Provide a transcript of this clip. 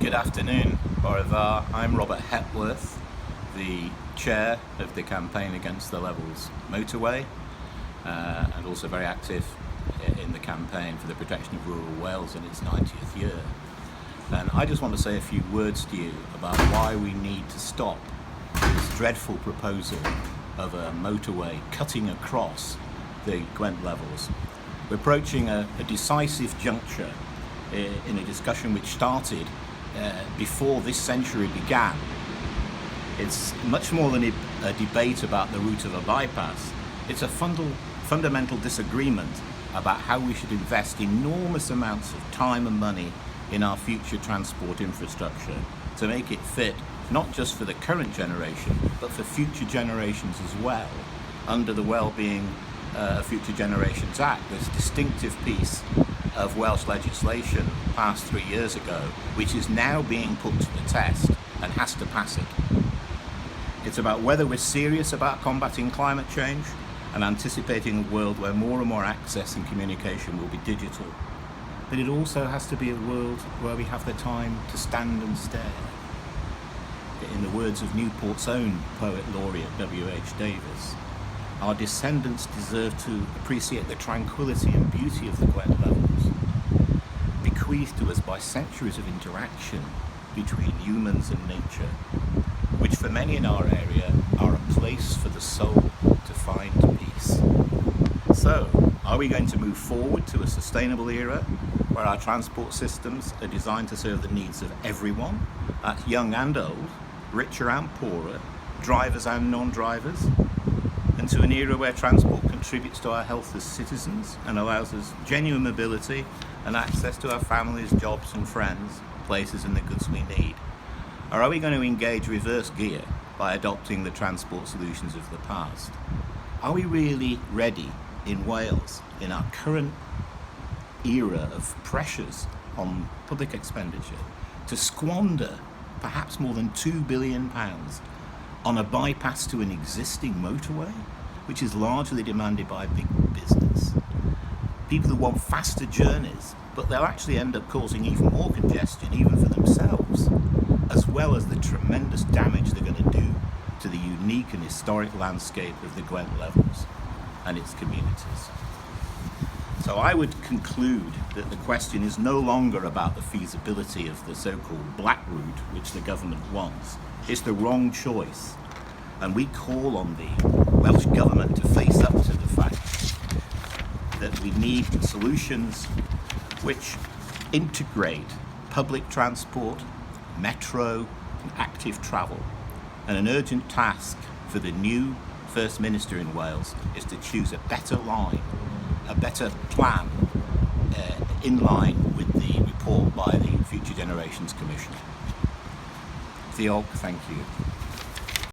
Good afternoon, Borivar. I'm Robert Hepworth, the chair of the campaign against the Levels motorway, and also very active in the campaign for the protection of rural Wales in its 90th year. And I just want to say a few words to you about why we need to stop this dreadful proposal of a motorway cutting across the Gwent Levels. We're approaching a decisive juncture in a discussion which started before this century began. It's much more than a debate about the route of a bypass. It's a fundamental disagreement about how we should invest enormous amounts of time and money in our future transport infrastructure to make it fit not just for the current generation but for future generations as well, under the Wellbeing Future Generations Act, this distinctive piece of Welsh legislation passed 3 years ago, which is now being put to the test and has to pass it. It's about whether we're serious about combating climate change and anticipating a world where more and more access and communication will be digital. But it also has to be a world where we have the time to stand and stare. In the words of Newport's own poet laureate W.H. Davies, our descendants deserve to appreciate the tranquility and beauty of the Gwent Levels, bequeathed to us by centuries of interaction between humans and nature, which for many in our area are a place for the soul to find peace. So, are we going to move forward to a sustainable era where our transport systems are designed to serve the needs of everyone, that's young and old, richer and poorer, drivers and non-drivers, and to an era where transport contributes to our health as citizens and allows us genuine mobility and access to our families, jobs and friends, places and the goods we need? Or are we going to engage reverse gear by adopting the transport solutions of the past? Are we really ready in Wales, in our current era of pressures on public expenditure, to squander perhaps more than £2 billion on a bypass to an existing motorway, which is largely demanded by big business? People who want faster journeys, but they'll actually end up causing even more congestion, even for themselves, as well as the tremendous damage they're going to do to the unique and historic landscape of the Gwent Levels and its communities. So I would conclude that the question is no longer about the feasibility of the so-called black route which the government wants. It's the wrong choice. And we call on the Welsh Government to face up to the fact that we need solutions which integrate public transport, metro and active travel. And an urgent task for the new First Minister in Wales is to choose a better line, a better plan in line with the report by the Future Generations Commission. Diolch, thank you.